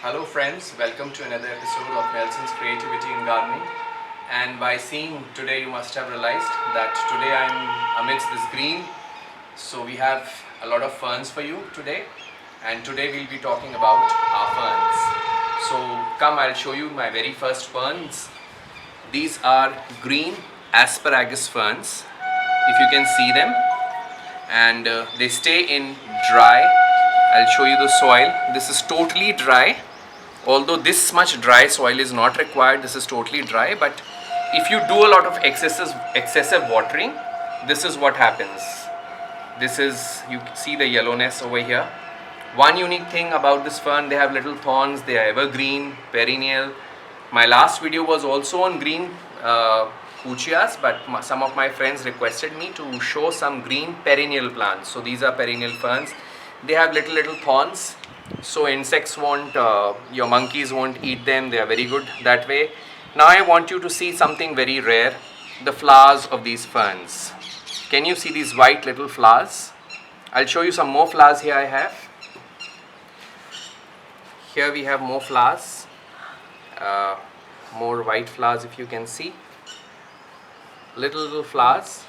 Hello friends, welcome to another episode of Nelson's Creativity in Gardening. And by seeing today, you must have realized that today I'm amidst this green. So we have a lot of ferns for you today. And today we'll be talking about our ferns. So come, I'll show you my very first ferns. These are green asparagus ferns, if you can see them. And they stay in dry. I'll show you the soil. This is totally dry. Although this much dry soil is not required, this is totally dry, but if you do a lot of excessive watering, this is what happens. This is, you see the yellowness over here. One unique thing about this fern, they have little thorns, they are evergreen, perennial. My last video was also on green fuchsias, but some of my friends requested me to show some green perennial plants. So these are perennial ferns. They have little thorns, so insects won't, your monkeys won't eat them. They are very good that way. Now I want you to see something very rare, the flowers of these ferns. Can you see these white little flowers? I'll show you some more flowers here I have. Here we have more flowers, more white flowers if you can see. Little flowers.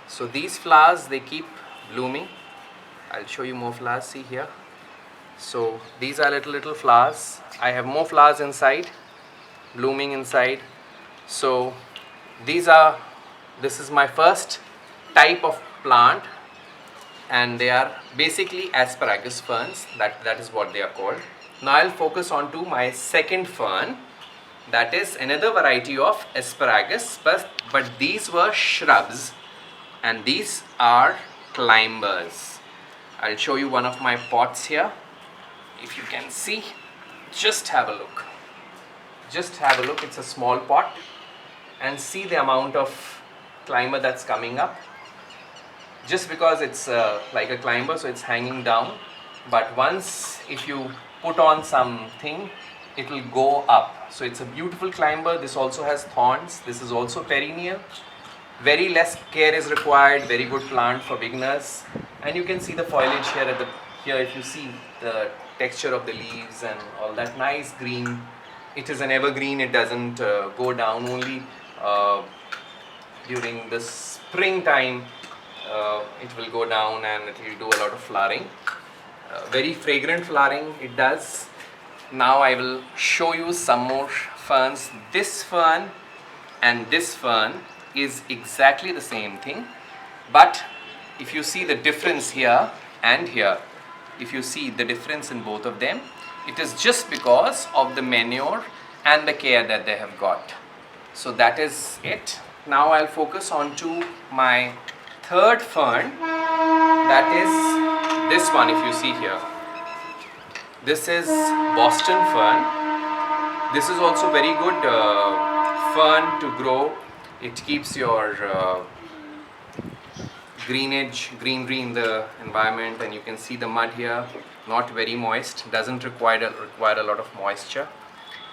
So these flowers, they keep blooming. I'll show you more flowers, see here. So these are little flowers. I have more flowers inside, blooming inside. So this is my first type of plant, and they are basically asparagus ferns. That is what they are called. Now I'll focus on to my second fern. That is another variety of asparagus, but these were shrubs, and these are climbers. I'll show you one of my pots here. If you can see, just have a look. Just have a look. It's a small pot, and see the amount of climber that's coming up. Just because it's like a climber, so it's hanging down. But once, if you put on something, it will go up. So it's a beautiful climber. This also has thorns. This is also perennial. Very less care is required. Very good plant for beginners. And you can see the foliage here if you see the texture of the leaves and all that nice green. It is an evergreen. It doesn't go down. Only during the springtime it will go down, and it will do a lot of flowering. Very fragrant flowering it does. Now I will show you some more ferns. This fern and this fern is exactly the same thing, but if you see the difference here and here, if you see the difference in both of them, it is just because of the manure and the care that they have got. So that is it. Now I'll focus on to my third fern. That is this one, if you see here. This is Boston fern. This is also very good fern to grow. It keeps your greenery in the environment, and you can see the mud here, not very moist, doesn't require a lot of moisture,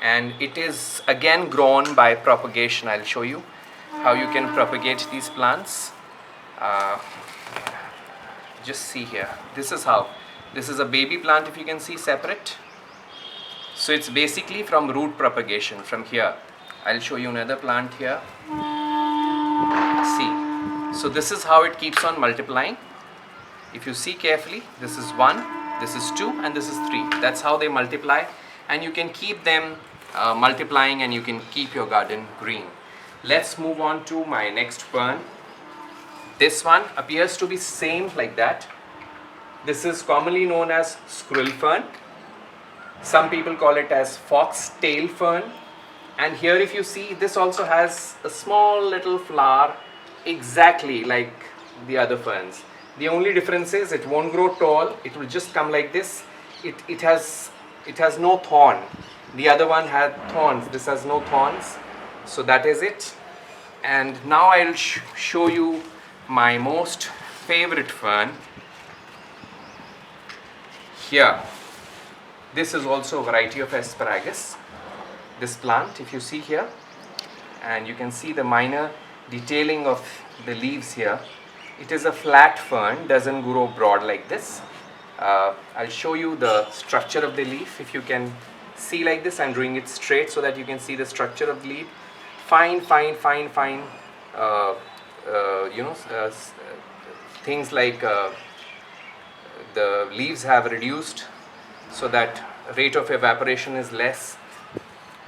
and it is again grown by propagation. I'll show you how you can propagate these plants. Just see here, this is how. This is a baby plant, if you can see, separate. So it's basically from root propagation from here. I'll show you another plant here. See, so this is how it keeps on multiplying. If you see carefully, this is 1, this is 2, and this is 3. That's how they multiply, and you can keep them multiplying, and you can keep your garden green. Let's move on to my next fern. This one appears to be same like that. This is commonly known as squirrel fern. Some people call it as foxtail fern. And here, if you see, this also has a small little flower exactly like the other ferns. The only difference is it won't grow tall. It will just come like this. It has no thorn. The other one had thorns. This has no thorns. So that is it. And now I'll show you my most favorite fern. Here, this is also a variety of asparagus. This plant, if you see here, and you can see the minor detailing of the leaves here. It is a flat fern, doesn't grow broad like this. I'll show you the structure of the leaf. If you can see like this, I'm drawing it straight so that you can see the structure of the leaf. Fine, fine, fine, fine. Things like the leaves have reduced so that rate of evaporation is less.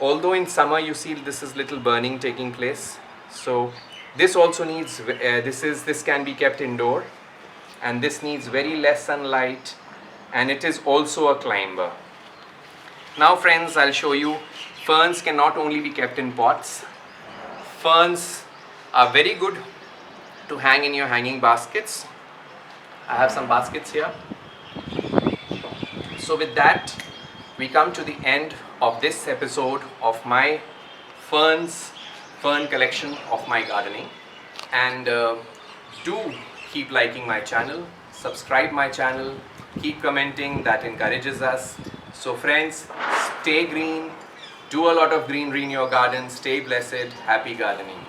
Although in summer you see this is little burning taking place. So this also needs, this can be kept indoor, and this needs very less sunlight, and it is also a climber. Now friends, I'll show you, ferns can not only be kept in pots. Ferns are very good to hang in your hanging baskets. I have some baskets here. So with that, we come to the end of this episode of my fern collection of my gardening. And do keep liking my channel, subscribe my channel, keep commenting, that encourages us. So friends, stay green, do a lot of greenery in your garden, stay blessed, happy gardening.